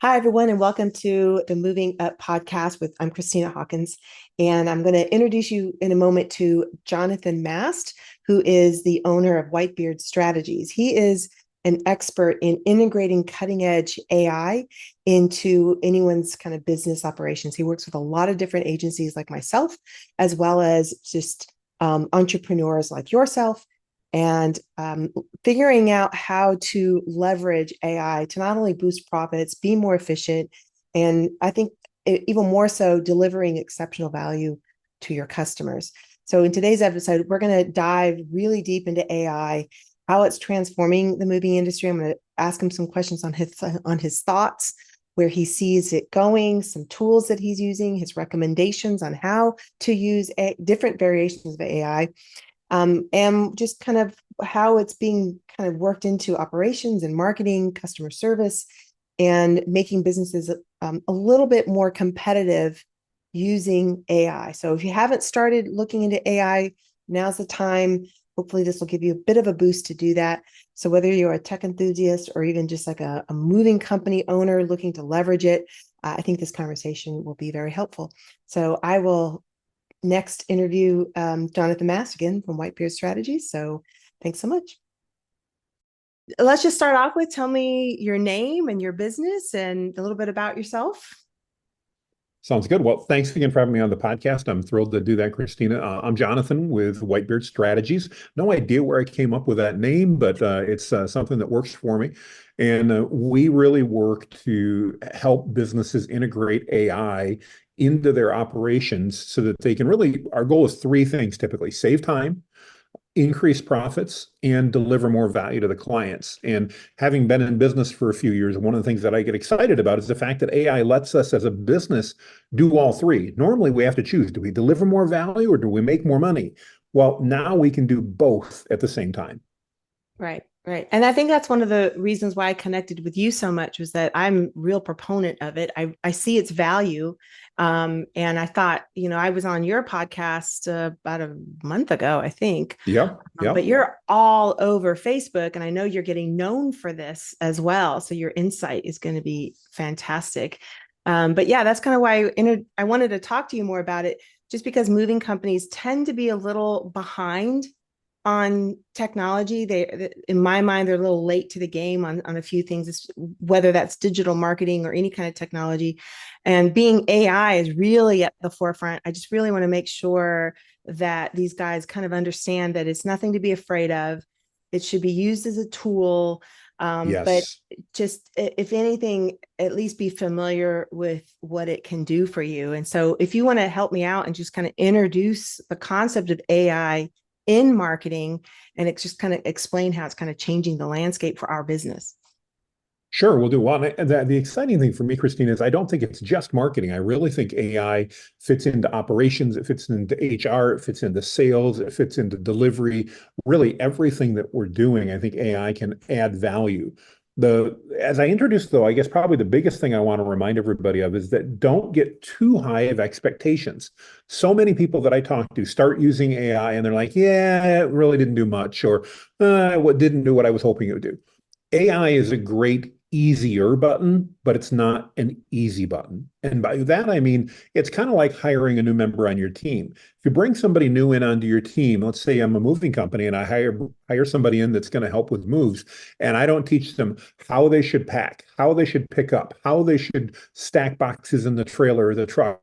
Hi, everyone, and welcome to the Moving Up podcast I'm Christina Hawkins, and I'm going to introduce you in a moment to Jonathan Mast, who is the owner of Whitebeard Strategies. He is an expert in integrating cutting edge AI into anyone's kind of business operations. He works with a lot of different agencies like myself, as well as just entrepreneurs like yourself, and figuring out how to leverage AI to not only boost profits, be more efficient, and I think even more so, delivering exceptional value to your customers. So in today's episode, we're going to dive really deep into AI, how it's transforming the movie industry. I'm going to ask him some questions on his thoughts, where he sees it going, some tools that he's using, his recommendations on how to use different variations of AI, and just kind of how it's being kind of worked into operations and marketing, customer service, and making businesses a little bit more competitive using AI. So if you haven't started looking into AI, now's the time. Hopefully this will give you a bit of a boost to do that. So whether you're a tech enthusiast or even just like a moving company owner looking to leverage it, I think this conversation will be very helpful. So I will next interview Jonathan Mast again from Whitebeard Strategies. So thanks so much. Let's just start off with, tell me your name and your business and a little bit about yourself. Sounds good. Well, thanks again for having me on the podcast. I'm thrilled to do that, Christina. I'm Jonathan with Whitebeard Strategies. No idea where I came up with that name, but it's something that works for me. And we really work to help businesses integrate AI into their operations so that they can really, our goal is three things typically: save time, increase profits, and deliver more value to the clients. And having been in business for a few years, one of the things that I get excited about is the fact that AI lets us as a business do all three. Normally, we have to choose, do we deliver more value or do we make more money? Well, now we can do both at the same time. Right, right. And I think that's one of the reasons why I connected with you so much, was that I'm a real proponent of it. I see its value. And I thought, I was on your podcast about a month ago, I think. Yep, But yep. you're all over Facebook, and I know you're getting known for this as well. So your insight is going to be fantastic. But yeah, that's kind of why I wanted to talk to you more about it, just because moving companies tend to be a little behind on technology. In my mind, they're a little late to the game on a few things, whether that's digital marketing or any kind of technology. And being AI is really at the forefront. I just really want to make sure that these guys kind of understand that it's nothing to be afraid of. It should be used as a tool. But Yes. just, if anything, at least be familiar with what it can do for you. And so if you want to help me out and just kind of introduce the concept of AI in marketing, and it's just kind of explain how it's kind of changing the landscape for our business. Sure, we'll do. Well, and the exciting thing for me, Christine, is I don't think it's just marketing. I really think AI fits into operations, it fits into HR, it fits into sales, it fits into delivery. Really, everything that we're doing, I think AI can add value. As I introduced, though, I guess probably the biggest thing I want to remind everybody of is that don't get too high of expectations. So many people that I talk to start using AI and they're like, yeah, it really didn't do much, or what didn't do what I was hoping it would do. AI is a great easier button, but it's not an easy button. And by that, I mean, it's kind of like hiring a new member on your team. If you bring somebody new in onto your team, let's say I'm a moving company and I hire somebody in that's going to help with moves, and I don't teach them how they should pack, how they should pick up, how they should stack boxes in the trailer or the truck,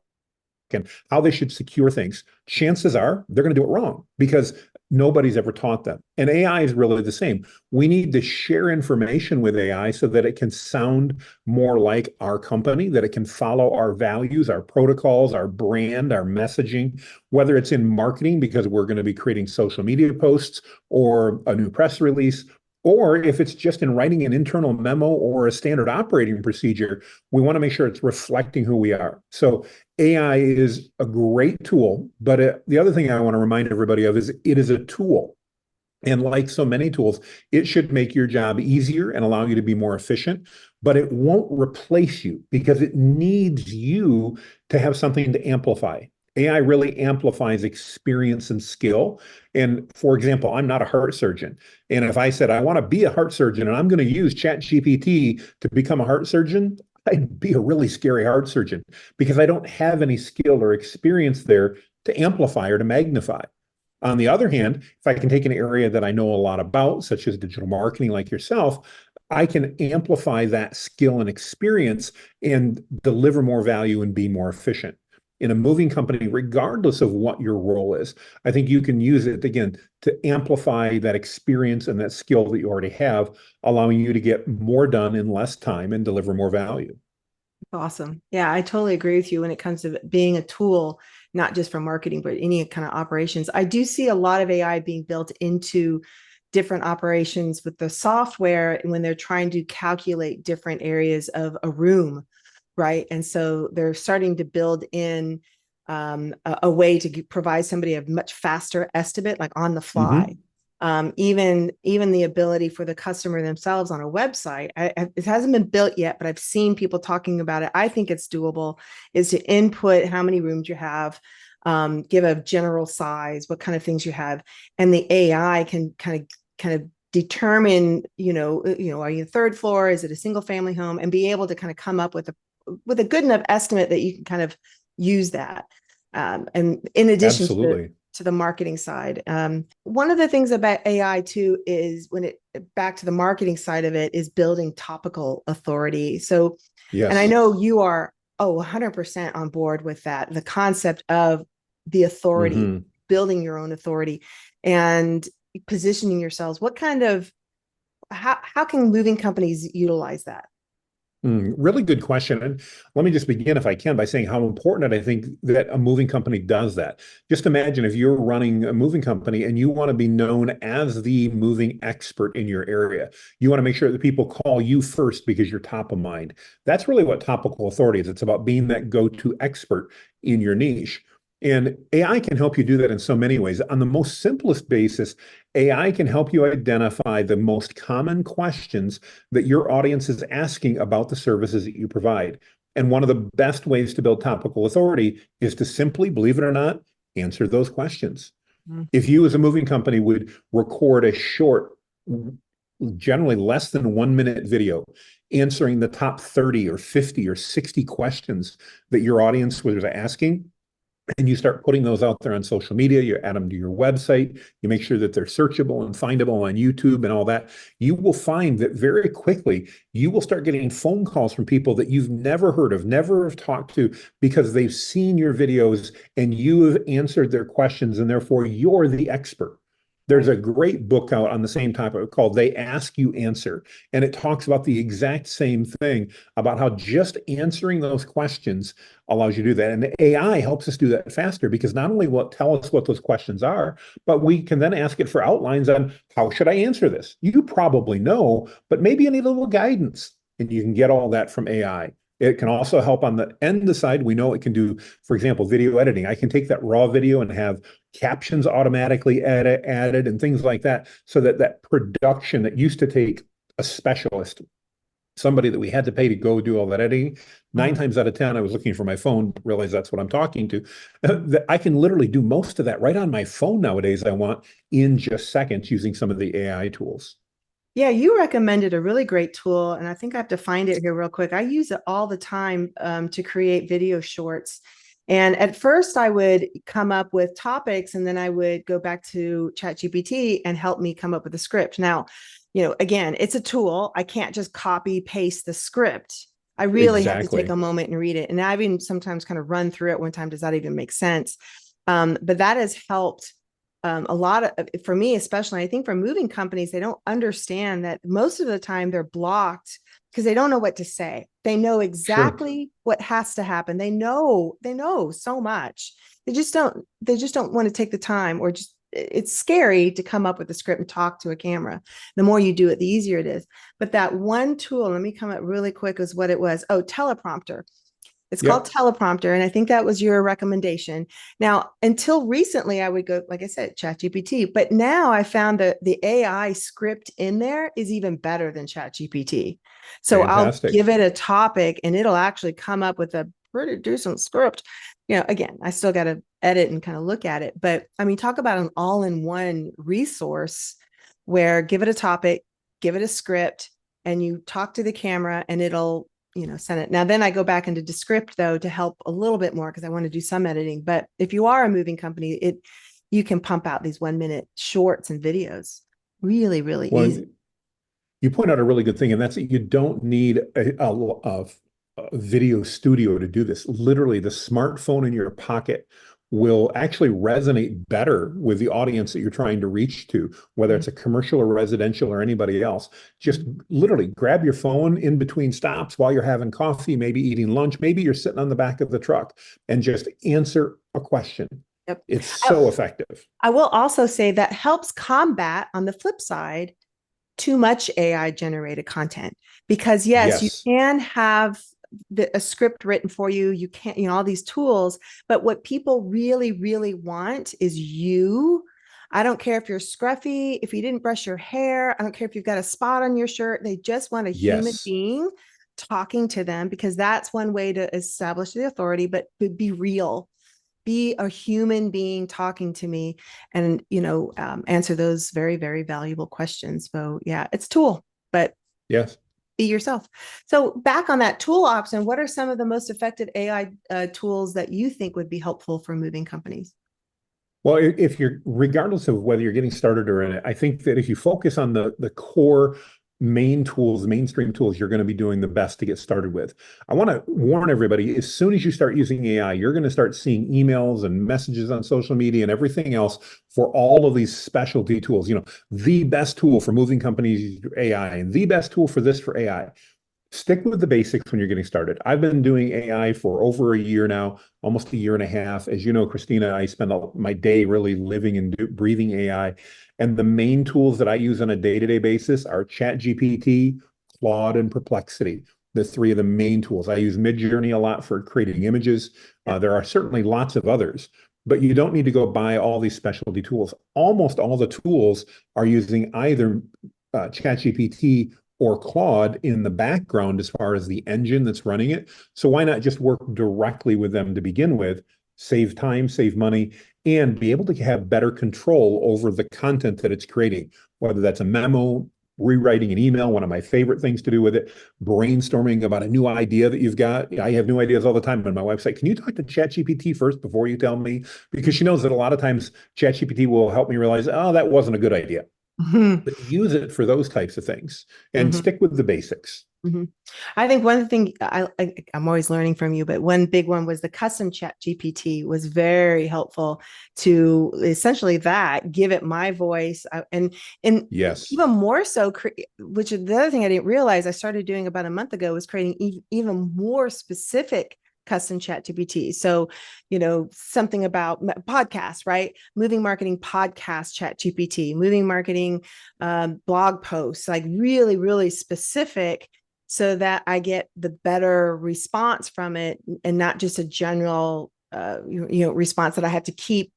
and how they should secure things, chances are they're going to do it wrong because nobody's ever taught them. And AI is really the same. We need to share information with AI so that it can sound more like our company, that it can follow our values, our protocols, our brand, our messaging, whether it's in marketing, because we're going to be creating social media posts or a new press release, or if it's just in writing an internal memo or a standard operating procedure, we want to make sure it's reflecting who we are. So AI is a great tool, but the other thing I want to remind everybody of is it is a tool. And like so many tools, it should make your job easier and allow you to be more efficient, but it won't replace you because it needs you to have something to amplify. AI really amplifies experience and skill. And for example, I'm not a heart surgeon. And if I said, I want to be a heart surgeon and I'm going to use ChatGPT to become a heart surgeon, I'd be a really scary heart surgeon because I don't have any skill or experience there to amplify or to magnify. On the other hand, if I can take an area that I know a lot about, such as digital marketing, like yourself, I can amplify that skill and experience and deliver more value and be more efficient. In a moving company, regardless of what your role is, I think you can use it again to amplify that experience and that skill that you already have, allowing you to get more done in less time and deliver more value. Awesome. Yeah, I totally agree with you when it comes to being a tool, not just for marketing, but any kind of operations. I do see a lot of AI being built into different operations with the software when they're trying to calculate different areas of a room, right? And so they're starting to build in a way to provide somebody a much faster estimate, like on the fly. Mm-hmm. Even the ability for the customer themselves on a website, it hasn't been built yet, but I've seen people talking about it. I think it's doable, is to input how many rooms you have, give a general size, what kind of things you have, and the AI can kind of determine, are you third floor? Is it a single family home? And be able to kind of come up with a good enough estimate that you can kind of use that. And in addition Absolutely. to the marketing side, one of the things about AI too is back to the marketing side of it is building topical authority. So, and I Yes. know you are 100% on board with that. The concept of the authority, Mm-hmm. building your own authority, and positioning yourselves. How can moving companies utilize that? Really good question. And let me just begin, if I can, by saying how important I think that a moving company does that. Just imagine if you're running a moving company and you want to be known as the moving expert in your area. You want to make sure that people call you first because you're top of mind. That's really what topical authority is. It's about being that go-to expert in your niche. And AI can help you do that in so many ways. On the most simplest basis, AI can help you identify the most common questions that your audience is asking about the services that you provide. And one of the best ways to build topical authority is to simply, believe it or not, answer those questions. Mhm. If you as a moving company would record a short, generally less than 1 minute video answering the top 30 or 50 or 60 questions that your audience was asking, and you start putting those out there on social media, you add them to your website, you make sure that they're searchable and findable on YouTube and all that, you will find that very quickly you will start getting phone calls from people that you've never heard of, never have talked to, because they've seen your videos and you have answered their questions, and therefore you're the expert. There's Right. a great book out on the same topic called They Ask You Answer, and it talks about the exact same thing, about how just answering those questions allows you to do that. And the AI helps us do that faster because not only will it tell us what those questions are, but we can then ask it for outlines on how should I answer this? You probably know, but maybe you need a little guidance. And you can get all that from AI. It can also help on the end side. We know it can do, for example, video editing. I can take that raw video and have captions automatically added and things like that, so that that production that used to take a specialist, somebody that we had to pay to go do all that editing. Nine Mhm. times out of 10, I was looking for my phone, realize that's what I'm talking to. I can literally do most of that right on my phone nowadays. I want in just seconds using some of the AI tools. Yeah, you recommended a really great tool, and I think I have to find it here real quick. I use it all the time to create video shorts. And at first, I would come up with topics, and then I would go back to ChatGPT and help me come up with a script. Now, again, it's a tool. I can't just copy paste the script. I really have to take Exactly. a moment and read it. And I've even sometimes kind of run through it one time. Does that even make sense? But that has helped a lot of, for me, especially. I think for moving companies, they don't understand that most of the time they're blocked because they don't know what to say. They know Sure. exactly what has to happen. They know so much. They just don't want to take the time, or just, it's scary to come up with a script and talk to a camera. The more you do it, the easier it is. But that one tool, let me come up really quick, is what it was. Oh, teleprompter. It's called Yep. teleprompter, and I think that was your recommendation. Now, until recently, I would go, like I said, ChatGPT, but now I found that the AI script in there is even better than ChatGPT. So I'll Fantastic. give it a topic, and it'll actually come up with a pretty decent script. Again, I still got to edit and kind of look at it, but I mean, talk about an all-in-one resource where give it a topic, give it a script, and you talk to the camera, and it'll send it. Now, then I go back into Descript though, to help a little bit more because I want to do some editing. But if you are a moving company, you can pump out these 1 minute shorts and videos really, really Well, easy. you point out a really good thing, and that's that you don't need a video studio to do this. Literally, the smartphone in your pocket will actually resonate better with the audience that you're trying to reach to, whether it's a commercial or residential or anybody else. Just literally grab your phone in between stops while you're having coffee, maybe eating lunch, maybe you're sitting on the back of the truck, and just answer a question. Yep. It's so effective. I will also say that helps combat, on the flip side, too much AI generated content. Because yes, you Yes. can have a script written for you. You can't, all these tools, but what people really, really want is you. I don't care if you're scruffy, if you didn't brush your hair. I don't care if you've got a spot on your shirt. They just want a human Yes. being talking to them, because that's one way to establish the authority, but to be real, be a human being talking to me, and answer those very, very valuable questions. So yeah, it's a tool, but Yes. be yourself. So back on that tool option, what are some of the most effective AI tools that you think would be helpful for moving companies? Well, if you're, regardless of whether you're getting started or in it, I think that if you focus on the core main tools, mainstream tools, you're going to be doing the best to get started with. I want to warn everybody, as soon as you start using AI, you're going to start seeing emails and messages on social media and everything else for all of these specialty tools. The best tool for moving companies, AI, and the best tool for this for AI. Stick with the basics when you're getting started. I've been doing AI for over a year now, almost a year and a half. As you know, Christina, I spend my day really living and breathing AI. And the main tools that I use on a day-to-day basis are ChatGPT, Claude, and Perplexity. The three of the main tools. I use Midjourney a lot for creating images. There are certainly lots of others, but you don't need to go buy all these specialty tools. Almost all the tools are using either ChatGPT or Claude in the background as far as the engine that's running it. So why not just work directly with them to begin with, save time, save money, and be able to have better control over the content that it's creating, whether that's a memo, rewriting an email, one of my favorite things to do with it, brainstorming about a new idea that you've got. I have new ideas all the time on my website. Can you talk to ChatGPT first before you tell me? Because she knows that a lot of times ChatGPT will help me realize, oh, that wasn't a good idea. Mm-hmm. But use it for those types of things and Mm-hmm. stick with the basics. Mm-hmm. I think one thing I'm always learning from you, but one big one was the custom chat GPT was very helpful to essentially give it my voice, and Yes. even more so, which is the other thing I didn't realize I started doing about a month ago, was creating even more specific custom chat GPT. So, something about podcasts, right? Moving marketing podcast chat GPT, moving marketing blog posts, like really, really specific, so that I get the better response from it, and not just a general, response that I have to keep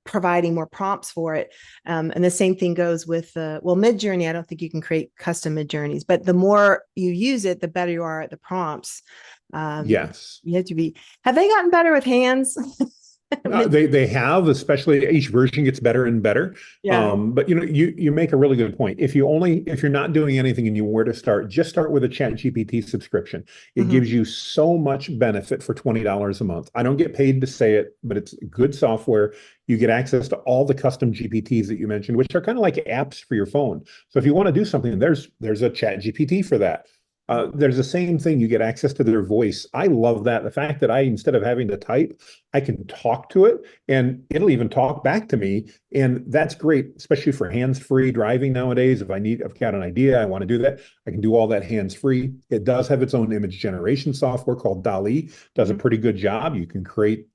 providing more prompts for it. And the same thing goes with Midjourney. I don't think you can create custom Midjourneys, but the more you use it, the better you are at the prompts. Yes. You have to be. Have they gotten better with hands? They have, especially each version gets better and better. Yeah. But you make a really good point. If you're not doing anything and you were to start, just start with a Chat GPT subscription. It Mm-hmm. gives you so much benefit for $20 a month. I don't get paid to say it, but it's good software. You get access to all the custom GPTs that you mentioned, which are kind of like apps for your phone. So if you want to do something, there's a Chat GPT for that. There's the same thing. You get access to their voice. I love that. The fact that instead of having to type, I can talk to it and it'll even talk back to me. And that's great, especially for hands-free driving nowadays. I've got an idea, I want to do that, I can do all that hands-free. It does have its own image generation software called DALL-E, does a Mm-hmm. pretty good job. You can create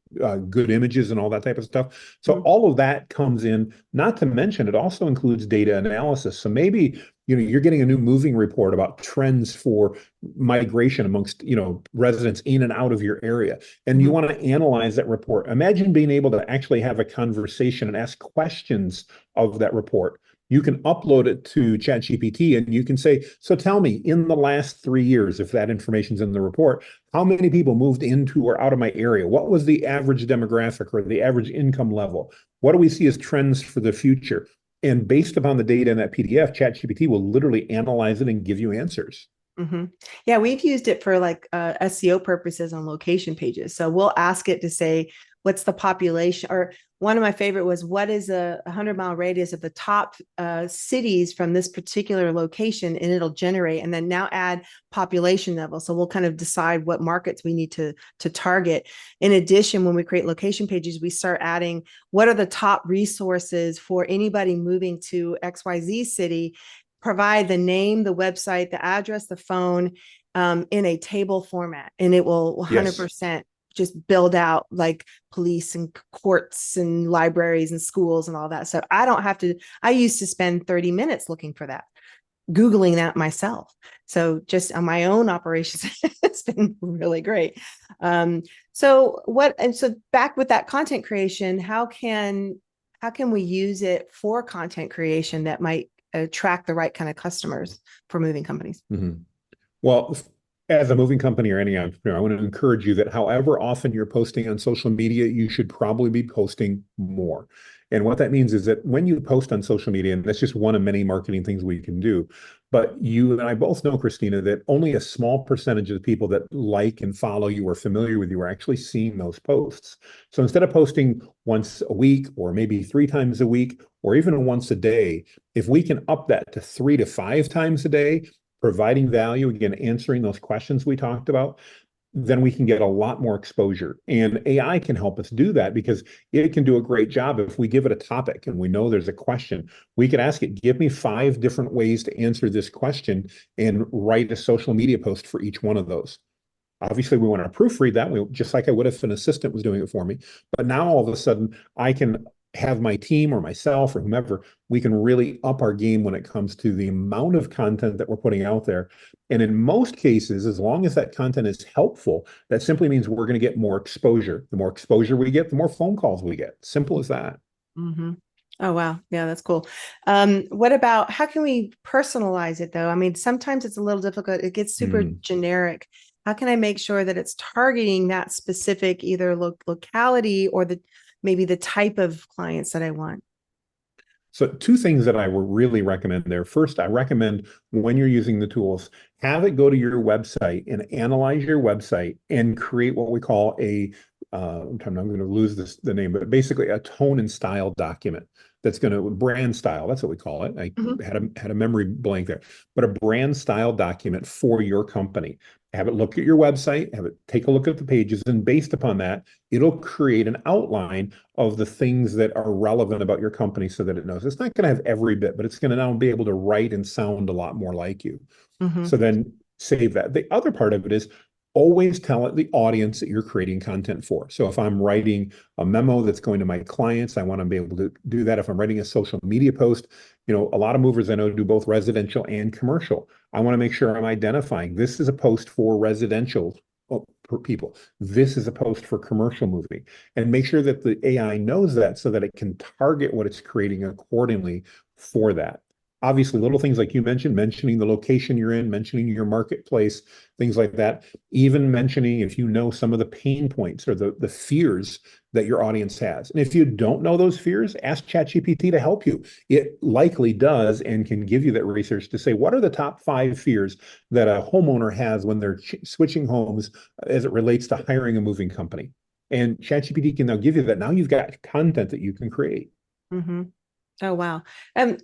good images and all that type of stuff. So Mm-hmm. all of that comes in, not to mention it also includes data analysis. So maybe you're getting a new moving report about trends for migration amongst residents in and out of your area, and you Mm-hmm. want to analyze that report. Imagine being able to actually have a conversation and ask questions of that report. You can upload it to ChatGPT and you can say, so tell me, in the last 3 years, if that information's in the report, how many people moved into or out of my area? What was the average demographic or the average income level? What do we see as trends for the future? And based upon the data in that PDF, ChatGPT will literally analyze it and give you answers. hmm Yeah, we've used it for like SEO purposes on location pages. So we'll ask it to say, what's the population? Or one of my favorite was, what is a 100-mile radius of the top cities from this particular location? And it'll generate, and then now add population level. So we'll kind of decide what markets we need to target. In addition, when we create location pages, we start adding, what are the top resources for anybody moving to XYZ city? Provide the name, the website, the address, the phone, in a table format, and it will Yes. 100% just build out like police and courts and libraries and schools and all that. So I don't have to, I used to spend 30 minutes looking for that, Googling that myself. So just on my own operations, it's been really great. So back with that content creation, how can we use it for content creation that might attract the right kind of customers for moving companies? Mhm. Well, as a moving company or any entrepreneur, I want to encourage you that however often you're posting on social media, you should probably be posting more. And what that means is that when you post on social media, and that's just one of many marketing things we can do, but you and I both know, Christina, that only a small percentage of the people that like and follow you or familiar with you are actually seeing those posts. So instead of posting once a week or maybe 3 times a week or even once a day, if we can up that to 3 to 5 times a day, providing value, again, answering those questions we talked about, then we can get a lot more exposure. And AI can help us do that because it can do a great job. If we give it a topic and we know there's a question, we can ask it, give me 5 different ways to answer this question and write a social media post for each one of those. Obviously, we want to proofread that, just like I would if an assistant was doing it for me. But now all of a sudden, I can have my team or myself or whomever, we can really up our game when it comes to the amount of content that we're putting out there. And in most cases, as long as that content is helpful, that simply means we're going to get more exposure. The more exposure we get, the more phone calls we get. Simple as that. Mm-hmm. Oh, wow. Yeah, that's cool. What about, how can we personalize it though? I mean, sometimes it's a little difficult. It gets super Mm. generic. How can I make sure that it's targeting that specific either locality or maybe the type of clients that I want? So 2 things that I would really recommend there. First, I recommend when you're using the tools, have it go to your website and analyze your website and create what we call I'm going to lose the name, but basically a tone and style document that's going to brand style. That's what we call it. I Mhm. had a memory blank there, but a brand style document for your company. Have it look at your website, have it take a look at the pages, and based upon that, it'll create an outline of the things that are relevant about your company so that it knows. It's not going to have every bit, but it's going to now be able to write and sound a lot more like you. Mhm. So then save that. The other part of it is always tell it the audience that you're creating content for. So if I'm writing a memo that's going to my clients, I want to be able to do that. If I'm writing a social media post, a lot of movers I know do both residential and commercial. I want to make sure I'm identifying this is a post for residential people. This is a post for commercial moving, and make sure that the AI knows that so that it can target what it's creating accordingly for that. Obviously, little things like you mentioned, mentioning the location you're in, mentioning your marketplace, things like that. Even mentioning if you know some of the pain points or the fears that your audience has. And if you don't know those fears, ask ChatGPT to help you. It likely does and can give you that research to say, what are the top 5 fears that a homeowner has when they're switching homes as it relates to hiring a moving company? And ChatGPT can now give you that. Now you've got content that you can create. Mhm. Oh, wow.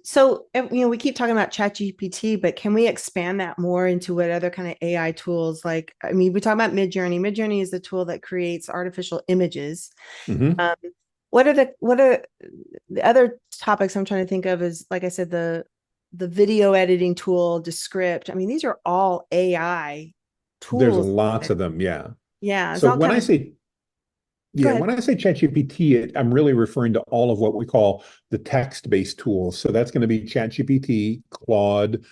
So we keep talking about ChatGPT, but can we expand that more into what other kind of AI tools? Like, I mean, we talk about Midjourney. Midjourney is the tool that creates artificial images. Mhm. Um, what are the other topics I'm trying to think of? Is, like I said, the video editing tool, Descript. I mean, these are all AI There's tools. lots of them. Yeah. Yeah, it's So all when kind I of, say go Yeah, ahead. when I say ChatGPT, I'm really referring to all of what we call the text-based tools. So that's going to be ChatGPT, Claude,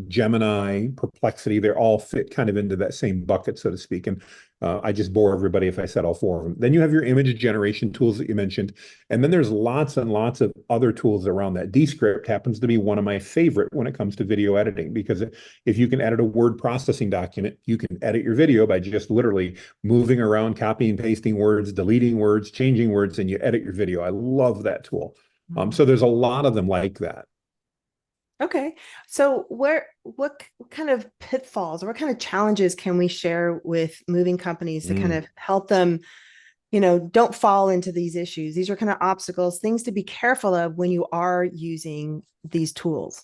Gemini, Perplexity. They all fit kind of into that same bucket, so to speak. And I just bore everybody if I said all 4 of them. Then you have your image generation tools that you mentioned. And then there's lots and lots of other tools around that. Descript happens to be one of my favorite when it comes to video editing, because if you can edit a word processing document, you can edit your video by just literally moving around, copying, pasting words, deleting words, changing words, and you edit your video. I love that tool. Mhm. So there's a lot of them like that. Okay. So what kind of pitfalls or what kind of challenges can we share with moving companies to kind Mm. of help them, don't fall into these issues? These are kind of obstacles, things to be careful of when you are using these tools.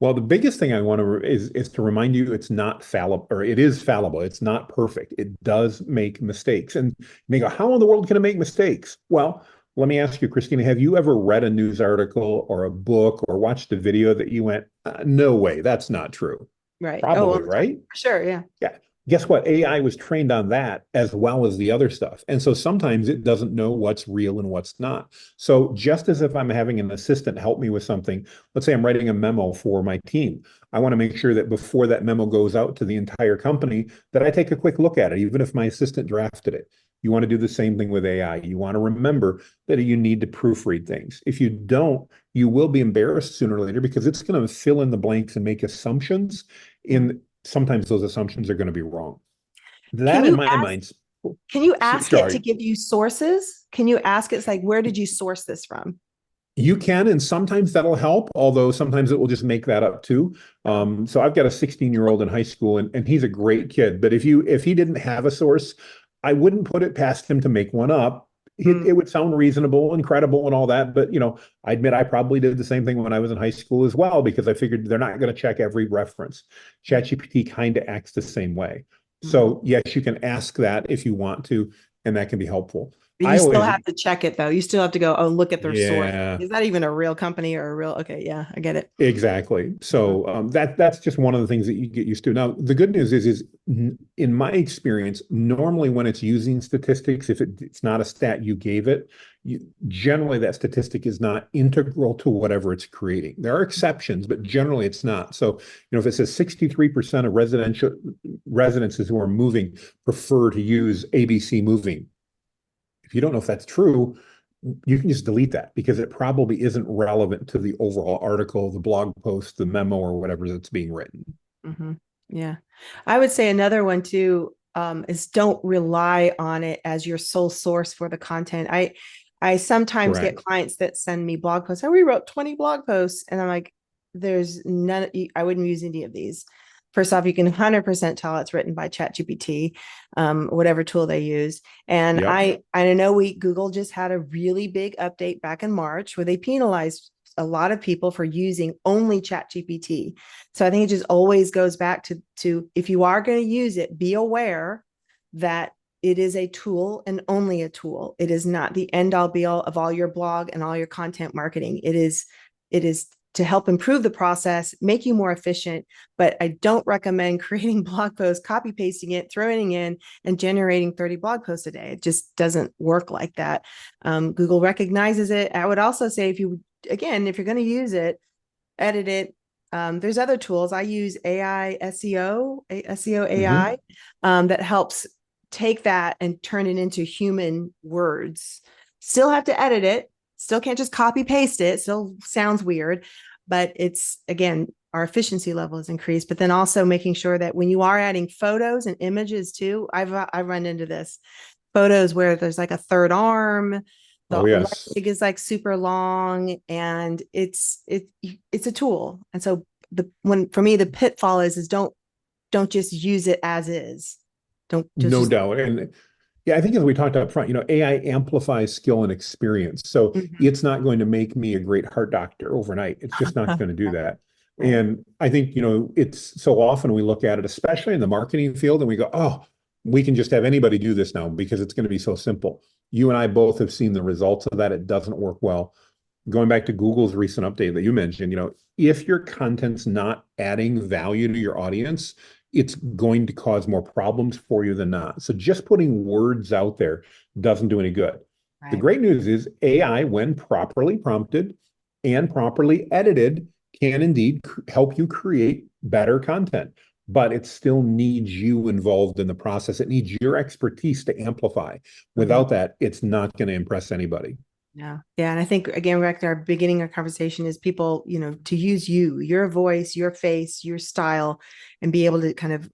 Well, the biggest thing I want to is to remind you it's not fallible, or it is fallible. It's not perfect. It does make mistakes. And you may go, how in the world can it make mistakes? Well, let me ask you, Christina, have you ever read a news article or a book or watched a video that you went, no way, that's not true? Right. Oh, all Probably, the time. right? Sure. Yeah. Yeah. Guess what? AI was trained on that as well as the other stuff. And so sometimes it doesn't know what's real and what's not. So just as if I'm having an assistant help me with something, let's say I'm writing a memo for my team. I want to make sure that before that memo goes out to the entire company, that I take a quick look at it, even if my assistant drafted it. You want to do the same thing with AI. You want to remember that you need to proofread things. If you don't, you will be embarrassed sooner or later because it's going to fill in the blanks and make assumptions Yeah. in sometimes those assumptions are going to be wrong. Can That, in you my ask mind, can you ask it to sorry, give you sources? Can you ask it, it's like, where did you source this from? you can, and sometimes that'll help, although sometimes it will just make that up too. Oh. So I've got a 16-year-old in high school, and he's a great kid. But if he didn't have a source, I wouldn't put it past him to make one up. It Mm, would sound reasonable and credible and all that, but I admit I probably did the same thing when I was in high school as well because I figured they're not going to check every reference. ChatGPT kind of acts the same way. mhm. So yes, you can ask that if you want to, and that can be helpful. You I still always, have to check it though. You still have to go, oh, look at their source. yeah. Is that even a real company or a real? Okay, yeah, I get it. Exactly. Mhm. So that's just one of the things that you get used to. Now, the good news is in my experience, normally when it's using statistics, if it's not a stat you gave it, generally that statistic is not integral to whatever it's creating. There are exceptions, but generally it's not. So, if it says 63% of residential residences who are moving prefer to use ABC moving, if you don't know if that's true, you can just delete that because it probably isn't relevant to the overall article, the blog post, the memo, or whatever that's being written. Hmm. Yeah. I would say another one too, is don't rely on it as your sole source for the content. I sometimes get Correct. clients that send me blog posts. I rewrote 20 blog posts and I'm like, there's none, I wouldn't use any of these. First off, you can 100% tell it's written by ChatGPT, whatever tool they use. And Yep. I know Google just had a really big update back in March where they penalized a lot of people for using only ChatGPT. So I think it just always goes back to if you are going to use it, be aware that it is a tool and only a tool. It is not the end all be all of all your blog and all your content marketing. It is to help improve the process, make you more efficient. But I don't recommend creating blog posts, copy pasting it, throwing it in, and generating 30 blog posts a day. It just doesn't work like that. Google recognizes it. I would also say if you're going to use it, edit it. There's other tools. I use AI SEO AI, Hmm. that helps take that and turn it into human words. Still have to edit it. Still can't just copy paste it. Still sounds weird, but it's again, our efficiency level is increased. But then also making sure that when you are adding photos and images too, I run into this photos where there's like a third arm, Oh, the yes. leg is like super long, and it's a tool. And so the when for me the pitfall is don't just use it as is. Don't No just doubt. And yeah, I think as we talked up front, AI amplifies skill and experience. So Mhm. it's not going to make me a great heart doctor overnight. It's just not going to do that. Right. And I think, it's so often we look at it, especially in the marketing field, and we go, oh, we can just have anybody do this now because it's going to be so simple. You and I both have seen the results of that. It doesn't work well. Going back to Google's recent update that you mentioned, if your content's not adding value to your audience, it's going to cause more problems for you than not. So just putting words out there doesn't do any good. The Right. great news is AI, when properly prompted and properly edited, can indeed help you create better content, but it still needs you involved in the process. It needs your expertise to amplify. Mhm. Without that, it's not going to impress anybody. Yeah. Yeah. And I think again, back to our beginning of conversation is people, to use your voice, your face, your style, and be able to kind of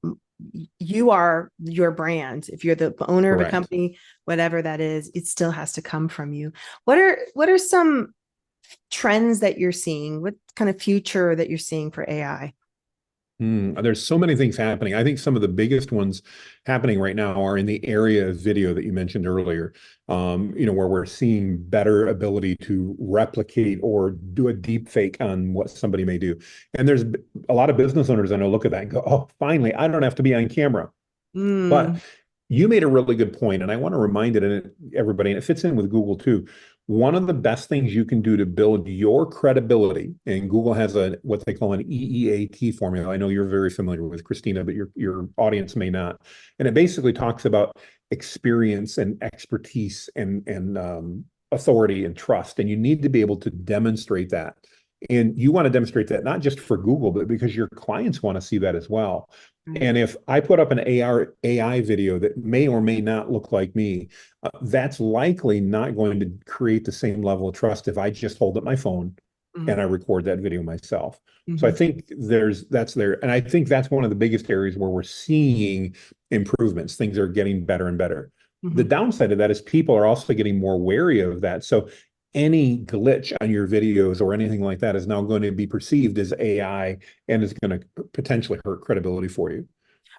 you are your brand. If you're the owner of a Correct. company, whatever that is, it still has to come from you. What are some trends that you're seeing? What kind of future that you're seeing for AI? There's so many things happening. I think some of the biggest ones happening right now are in the area of video that you mentioned earlier, where we're seeing better ability to replicate or do a deep fake on what somebody may do. And there's a lot of business owners I know look at that and go, oh, finally, I don't have to be on camera. But Mm, you made a really good point, and I want to remind everybody, and it fits in with Google too. One of the best things you can do to build your credibility, and Google has what they call an EEAT formula. I know you're very familiar with, Christina, but your audience may not. And it basically talks about experience and expertise and authority and trust. And you need to be able to demonstrate that. And you want to demonstrate that not just for Google, but because your clients want to see that as well. right. And if I put up an AI video that may or may not look like me, that's likely not going to create the same level of trust if I just hold up my phone Mm-hmm. and I record that video myself. So I Mm-hmm. think that's there. And I think that's one of the biggest areas where we're seeing improvements. Things are getting better and better. The Mm-hmm. downside of that is people are also getting more wary of that. So any glitch on your videos or anything like that is now going to be perceived as AI and is going to potentially hurt credibility for you.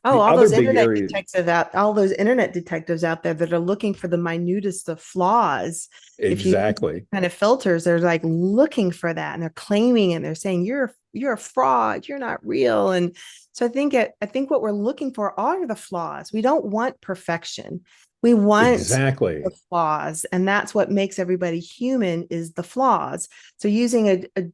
Oh, The all other those big internet area, detectives out, all those internet detectives out there that are looking for the minutest of flaws. If you exactly, kind of filters, they're like looking for that, and they're claiming and they're saying you're a fraud, you're not real. And so I think what we're looking for are the flaws. We don't want perfection. We want exactly. the flaws, and that's what makes everybody human is the flaws. So using an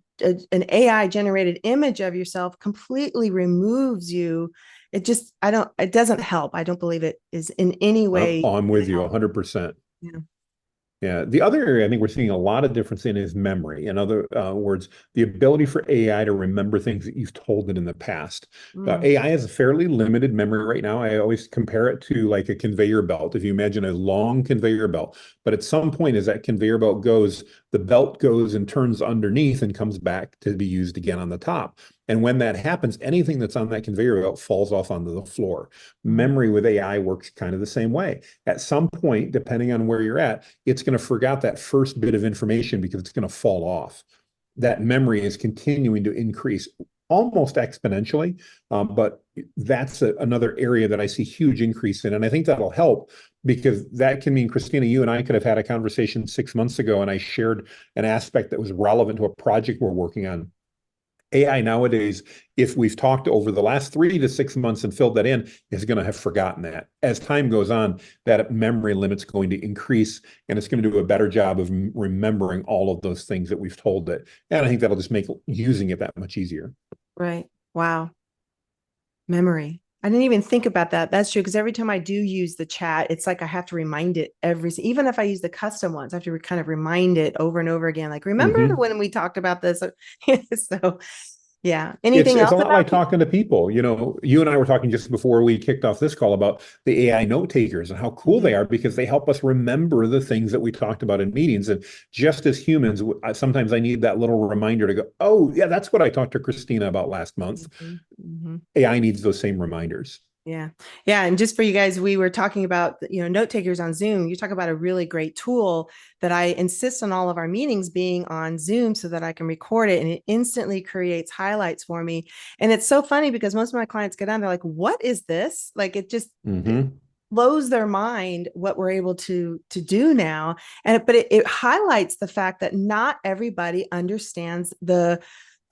AI generated image of yourself completely removes you. It doesn't help. I don't believe it is in any Oh, way I'm going with to you help. 100%. Yeah. Yeah. The other area I think we're seeing a lot of difference in is memory. In other words, the ability for AI to remember things that you've told it in the past. Mm, AI has a fairly limited memory right now. I always compare it to like a conveyor belt. If you imagine a long conveyor belt, but at some point as that conveyor belt goes, the belt goes and turns underneath and comes back to be used again on the top. And when that happens, anything that's on that conveyor belt falls off onto the floor. mm, Memory with AI works kind of the same way. At some point, depending on where you're at, it's going to forget that first bit of information because it's going to fall off. That memory is continuing to increase almost exponentially, but that's another area that I see huge increase in. And I think that'll help because that can mean, Christina, you and I could have had a conversation 6 months ago and I shared an aspect that was relevant to a project we're working on. AI nowadays, if we've talked over the last 3 to 6 months and filled that in, is going to have forgotten that. As time goes on, that memory limit's going to increase, and it's going to do a better job of remembering all of those things that we've told it. And I think that'll just make using it that much easier. right. Wow. Memory. I didn't even think about that. That's true. Because every time I do use the chat, it's like I have to remind it even if I use the custom ones, I have to kind of remind it over and over again. Like, remember Mhm. when we talked about this? So, yeah. It's Anything it's else a lot about like talking to people. You and I were talking just before we kicked off this call about the AI note takers and how cool Mhm. they are because they help us remember the things that we talked about in meetings. And just as humans, sometimes I need that little reminder to go, oh, yeah, that's what I talked to Christina about last month. Mhm. Mhm. AI needs those same reminders. Yeah. Yeah. And just for you guys, we were talking about, note takers on Zoom. You talk about a really great tool that I insist on all of our meetings being on Zoom so that I can record it and it instantly creates highlights for me. And it's so funny because most of my clients get on, they're like, what is this? Like it just Hmm. blows their mind what we're able to do now. But it highlights the fact that not everybody understands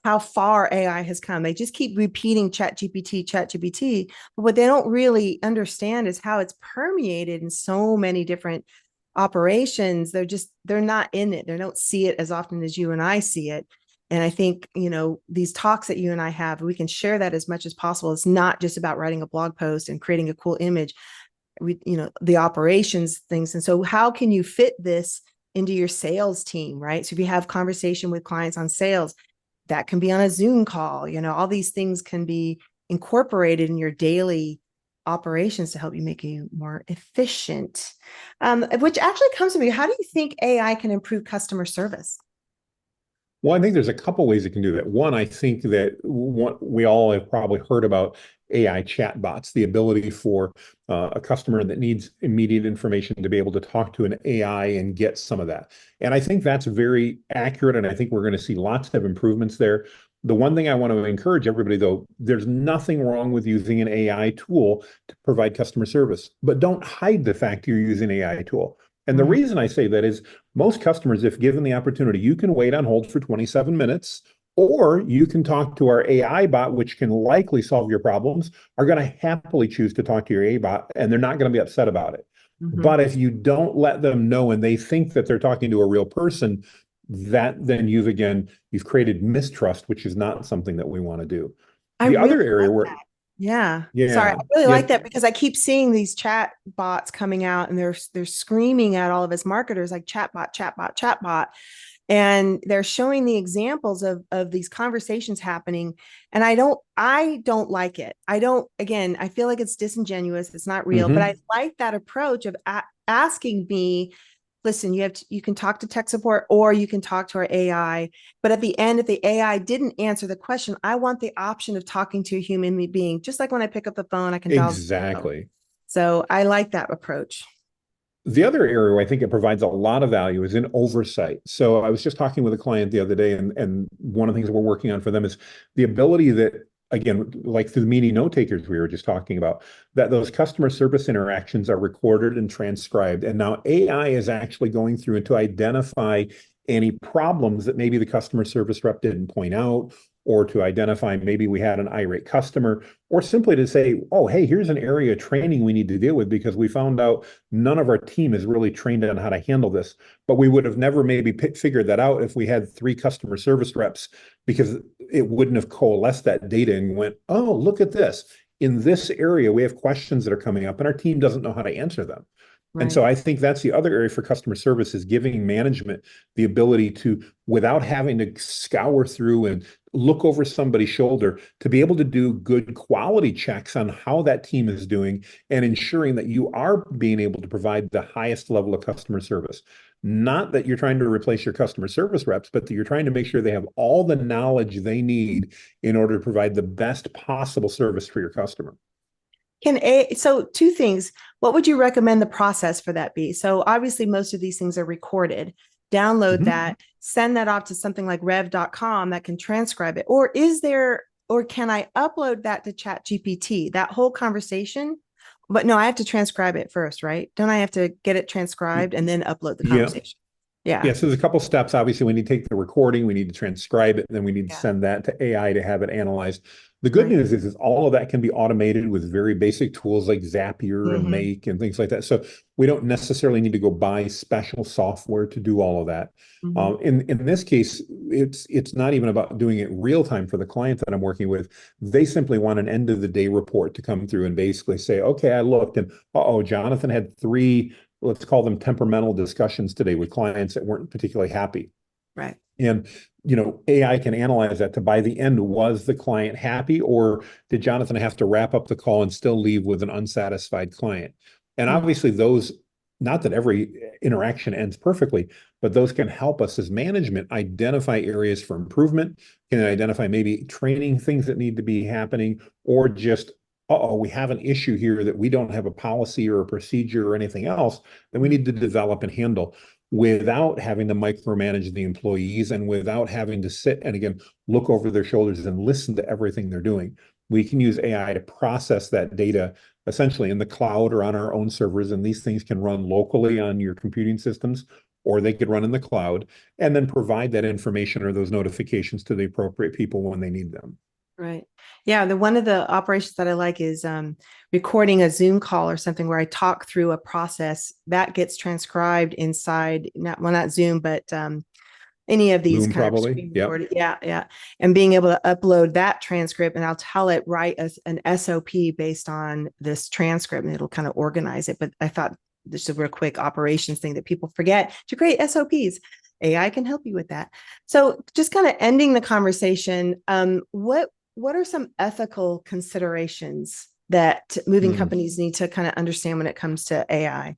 how far AI has come. They just keep repeating chat GPT. But what they don't really understand is how it's permeated in so many different operations. They're not in it. They don't see it as often as you and I see it. And I think, these talks that you and I have, we can share that as much as possible. It's not just about writing a blog post and creating a cool image. The operations things. And so how can you fit this into your sales team, right? So if you have conversation with clients on sales, that can be on a Zoom call. All these things can be incorporated in your daily operations to help you make you more efficient. Which actually comes to me. How do you think AI can improve customer service? Well, I think there's a couple ways it can do that. One, I think that what we all have probably heard about AI chatbots, the ability for a customer that needs immediate information to be able to talk to an AI and get some of that. And I think that's very accurate. And I think we're going to see lots of improvements there. The one thing I want to encourage everybody, though, there's nothing wrong with using an AI tool to provide customer service, but don't hide the fact you're using an AI tool. And the Mm, reason I say that is most customers, if given the opportunity, you can wait on hold for 27 minutes, or you can talk to our AI bot, which can likely solve your problems, are going to happily choose to talk to your AI bot, and they're not going to be upset about it. mhm. But if you don't let them know and they think that they're talking to a real person, that then you've created mistrust, which is not something that we want to do. I The really other area like where, that. Yeah. Sorry, I yeah, really yeah, like that because I keep seeing these chat bots coming out and they're screaming at all of us marketers like chatbot, chatbot, chatbot. And they're showing the examples of these conversations happening. And I don't like it. I don't, again, I feel like it's disingenuous. It's not real, but I mhm, like that approach of asking me, listen, you can talk to tech support or you can talk to our AI. But at the end, if the AI didn't answer the question, I want the option of talking to a human being. Just like when I pick up the phone, I can dial zero. exactly. So I like that approach. The other area where I think it provides a lot of value is in oversight. So I was just talking with a client the other day, and one of the things that we're working on for them is the ability that, again, like through the meeting note takers we were just talking about, that those customer service interactions are recorded and transcribed. And now AI is actually going through and to identify any problems that maybe the customer service rep didn't point out, or to identify maybe we had an irate customer, or simply to say, oh, hey, here's an area of training we need to deal with because we found out none of our team is really trained on how to handle this. But we would have never maybe figured that out if we had 3 customer service reps, because it wouldn't have coalesced that data and went, oh, look at this. In this area, we have questions that are coming up and our team doesn't know how to answer them. And so Right. I think that's the other area for customer service, is giving management the ability to, without having to scour through and look over somebody's shoulder, to be able to do good quality checks on how that team is doing and ensuring that you are being able to provide the highest level of customer service. Not that you're trying to replace your customer service reps, but that you're trying to make sure they have all the knowledge they need in order to provide the best possible service for your customer. So two things. What would you recommend the process for that be? So obviously most of these things are recorded. Download Mhm. that, send that off to something like rev.com that can transcribe it. Or can I upload that to Chat GPT, that whole conversation? But no, I have to transcribe it first, right? Don't I have to get it transcribed and then upload the Yeah. conversation? Yeah. Yeah, so there's a couple steps. Obviously, we need to take the recording, we need to transcribe it, and then we need to Yeah. send that to AI to have it analyzed. The good Right. news is all of that can be automated with very basic tools like Zapier and Mm-hmm. Make and things like that. So we don't necessarily need to go buy special software to do all of that. Mm-hmm. In this case, it's not even about doing it real time for the client that I'm working with. They simply want an end of the day report to come through and basically say, okay, I looked and uh-oh, Jonathan had 3, let's call them temperamental discussions today with clients that weren't particularly happy. Right. And, AI can analyze that to, by the end, was the client happy, or did Jonathan have to wrap up the call and still leave with an unsatisfied client? And Mm-hmm. obviously those, not that every interaction ends perfectly, but those can help us as management identify areas for improvement, can identify maybe training things that need to be happening, or just, uh-oh, we have an issue here that we don't have a policy or a procedure or anything else that we need to develop and handle, without having to micromanage the employees and without having to sit and, again, look over their shoulders and listen to everything they're doing. We can use AI to process that data essentially in the cloud or on our own servers, and these things can run locally on your computing systems, or they could run in the cloud, and then provide that information or those notifications to the appropriate people when they need them. Right. Yeah. The one of the operations that I like is recording a Zoom call or something where I talk through a process that gets transcribed inside, not Zoom, but any of these Loom, kind of probably. screen Yep. recorded. Yeah. Yeah. And being able to upload that transcript and I'll tell it write an SOP based on this transcript and it'll kind of organize it. But I thought this is a real quick operations thing that people forget to create SOPs. AI can help you with that. So just kind of ending the conversation, what are some ethical considerations that moving Hmm. companies need to kind of understand when it comes to AI?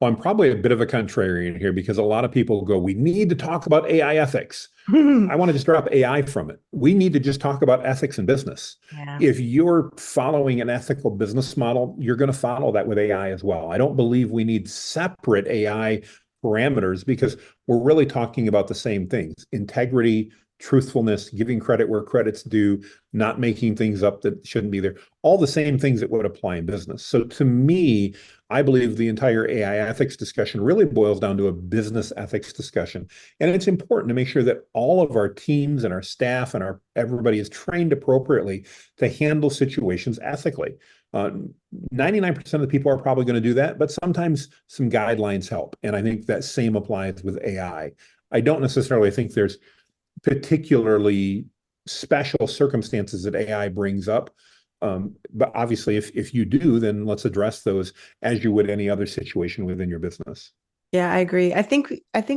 Well, I'm probably a bit of a contrarian here because a lot of people go, we need to talk about AI ethics. I want to just drop AI from it. We need to just talk about ethics in business. Yeah. If you're following an ethical business model, you're going to follow that with AI as well. I don't believe we need separate AI parameters because we're really talking about the same things: integrity, truthfulness, giving credit where credit's due, not making things up that shouldn't be there. All the same things that would apply in business. So to me, I believe the entire AI ethics discussion really boils down to a business ethics discussion. And it's important to make sure that all of our teams and our staff and our everybody is trained appropriately to handle situations ethically. 99% of the people are probably going to do that, but sometimes some guidelines help. And I think that same applies with AI. I don't necessarily think there's particularly special circumstances that AI brings up. But obviously, if you do, then let's address those as you would any other situation within your business. Yeah, I agree. I think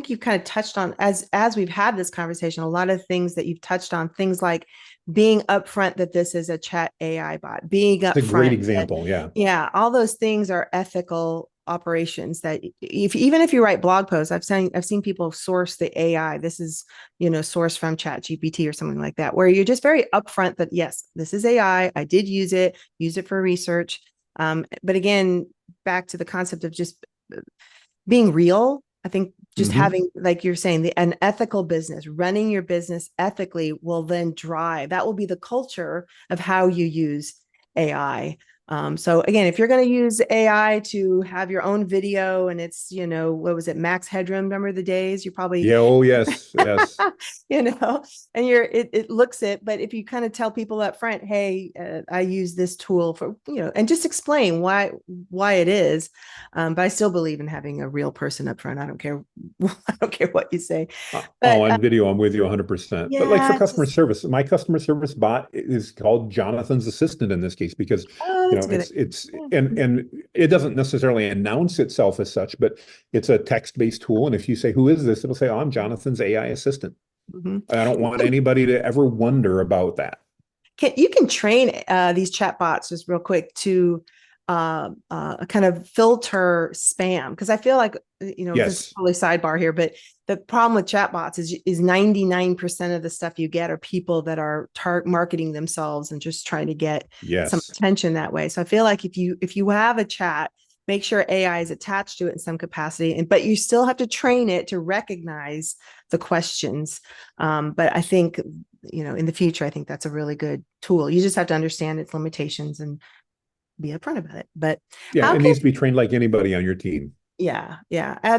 you've kind of touched on, as we've had this conversation, a lot of things that you've touched on, things like being upfront that this is a chat AI bot, being It's a great upfront that, example. Yeah. yeah, all those things are ethical operations that even if you write blog posts, I've seen people source the AI. This is, sourced from Chat GPT or something like that, where you're just very upfront that yes, this is AI. I did use it for research. But again, back to the concept of just being real. I think just having, like you're saying, an ethical business, running your business ethically will then drive, that will be the culture of how you use AI. So again, if you're going to use AI to have your own video and it's, what was it, Max Headroom, remember the days? You probably, Yeah. Oh, yes. Yes. and it looks it, but if you kind of tell people up front, hey, I use this tool for, and just explain why it is. But I still believe in having a real person up front. I don't care. I don't care what you say, but On video, I'm with you 100%. But like for yeah, customer service, my customer service bot is called Jonathan's assistant in this case because oh, that's good. it's Yeah. and it doesn't necessarily announce itself as such, but it's a text-based tool. And if you say, "Who is this?" It'll say, "Oh, I'm Jonathan's AI assistant." Mm-hmm. I don't want anybody to ever wonder about that. You can train these chat bots just real quick to kind of filter spam, because I feel like this is Yes. probably sidebar here, but the problem with chat bots is 99% of the stuff you get are people that are marketing themselves and just trying to get some Yes. attention that way. So I feel like if you have a chat, make sure AI is attached to it in some capacity, but you still have to train it to recognize the questions. But I think, in the future, I think that's a really good tool. You just have to understand its limitations and be upfront about it. But Yeah, how it can, needs to be trained like anybody on your team. yeah.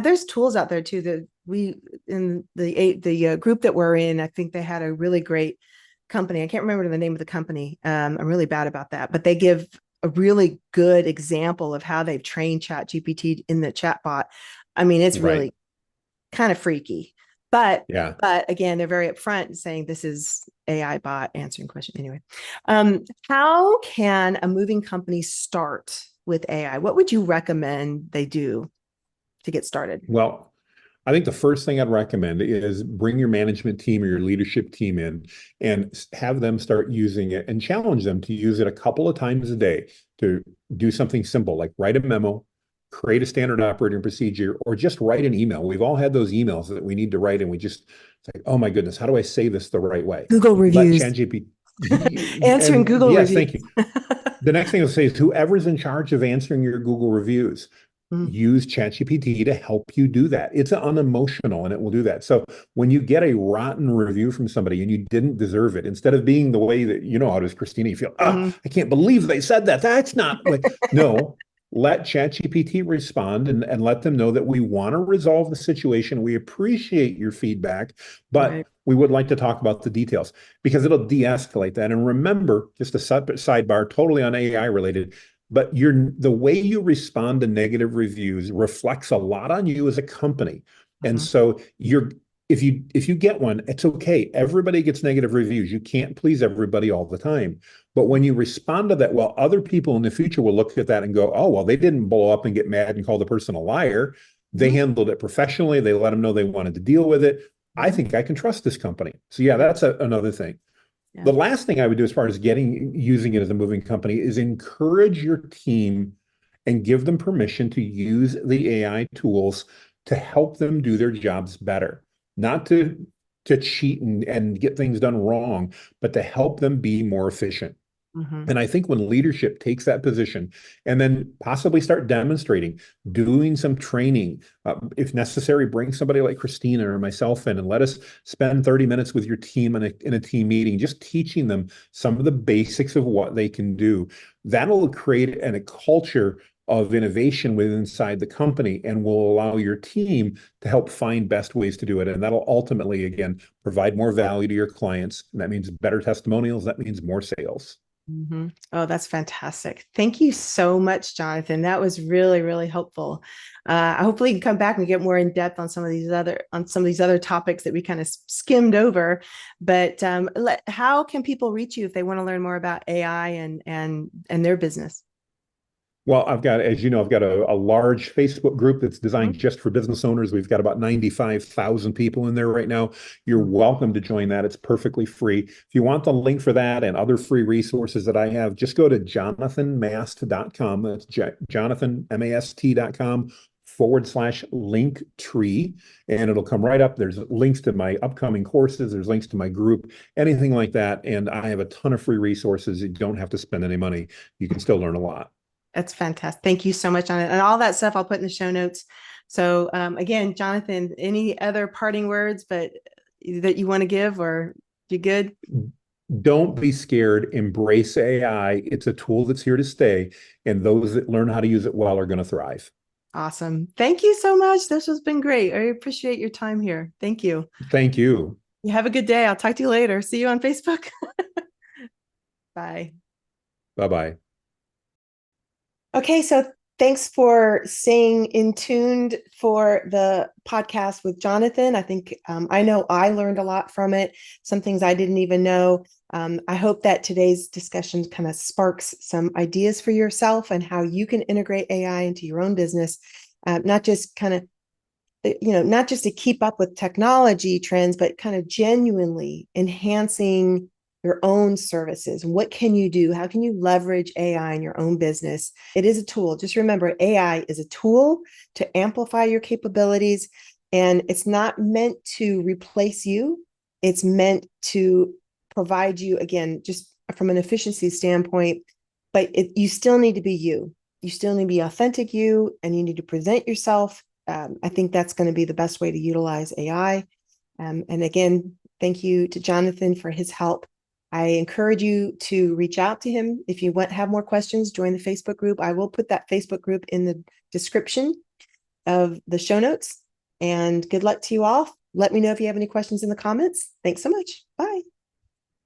There's tools out there too that we, in the group that we're in, I think they had a really great company. I can't remember the name of the company. I'm really bad about that, but they give a really good example of how they've trained Chat GPT in the chatbot. I mean, it's Right. really kind of freaky, but Yeah. again, they're very upfront saying this is AI bot answering questions. Anyway, how can a moving company start with AI? What would you recommend they do to get started? Well, I think the first thing I'd recommend is bring your management team or your leadership team in and have them start using it and challenge them to use it a couple of times a day to do something simple like write a memo, create a standard operating procedure, or just write an email. We've all had those emails that we need to write and we just it's like, oh my goodness, how do I say this the right way? Google Let reviews. ChatGPT Answering and Google yes, reviews. thank you. The next thing I'll say is whoever's in charge of answering your Google reviews, Mm, use ChatGPT to help you do that. It's unemotional and it will do that. So when you get a rotten review from somebody and you didn't deserve it, instead of being the way that you know how it is, Christina, you feel, mhm. I can't believe they said that. That's not like, no, let ChatGPT respond and let them know that we want to resolve the situation. We appreciate your feedback, but Right. we would like to talk about the details because it'll de-escalate that. And remember, just a sidebar, totally on AI related, but the way you respond to negative reviews reflects a lot on you as a company. And Mhm. so if you get one, it's okay. Everybody gets negative reviews. You can't please everybody all the time. But when you respond to that, well, other people in the future will look at that and go, oh, well, they didn't blow up and get mad and call the person a liar. They Mhm. handled it professionally. They let them know they wanted to deal with it. I Mhm. think I can trust this company. So yeah, that's another thing. Yeah. The last thing I would do as far as using it as a moving company is encourage your team and give them permission to use the AI tools to help them do their jobs better, not to cheat and get things done wrong, but to help them be more efficient. Mhm. And I think when leadership takes that position and then possibly start demonstrating, doing some training, if necessary, bring somebody like Christina or myself in and let us spend 30 minutes with your team in a team meeting, just teaching them some of the basics of what they can do. That'll create a culture of innovation within inside the company and will allow your team to help find best ways to do it. And that'll ultimately, again, provide more value to your clients. And that means better testimonials. That means more sales. Oh, that's fantastic. Thank you so much, Jonathan. That was really, really helpful. Hopefully you can come back and get more in depth on some of these other topics that we kind of skimmed over. But how can people reach you if they want to learn more about AI and their business? Well, as you know, I've got a large Facebook group that's designed Mhm. just for business owners. We've got about 95,000 people in there right now. You're welcome to join that. It's perfectly free. If you want the link for that and other free resources that I have, just go to jonathanmast.com. That's jonathanmast.com/link tree, and it'll come right up. There's links to my upcoming courses. There's links to my group, anything like that. And I have a ton of free resources. You don't have to spend any money. You can still learn a lot. That's fantastic. Thank you so much on it. And all that stuff I'll put in the show notes. So again, Jonathan, any other parting words that you want to give, or you good? Don't be scared. Embrace AI. It's a tool that's here to stay. And those that learn how to use it well are going to thrive. Awesome. Thank you so much. This has been great. I appreciate your time here. Thank you. Thank you. You have a good day. I'll talk to you later. See you on Facebook. Bye. Bye-bye. Okay, so thanks for staying in tuned for the podcast with Jonathan. I think I know I learned a lot from it, some things I didn't even know. I hope that today's discussion kind of sparks some ideas for yourself and how you can integrate AI into your own business, not just kind of not just to keep up with technology trends, but kind of genuinely enhancing your own services. What can you do? How can you leverage AI in your own business? It is a tool. Just remember, AI is a tool to amplify your capabilities, and it's not meant to replace you. It's meant to provide you, again, just from an efficiency standpoint, but you still need to be you. You still need to be authentic you, and you need to present yourself. I think that's going to be the best way to utilize AI. And again, thank you to Jonathan for his help. I encourage you to reach out to him. If you have more questions, join the Facebook group. I will put that Facebook group in the description of the show notes. And good luck to you all. Let me know if you have any questions in the comments. Thanks so much. Bye.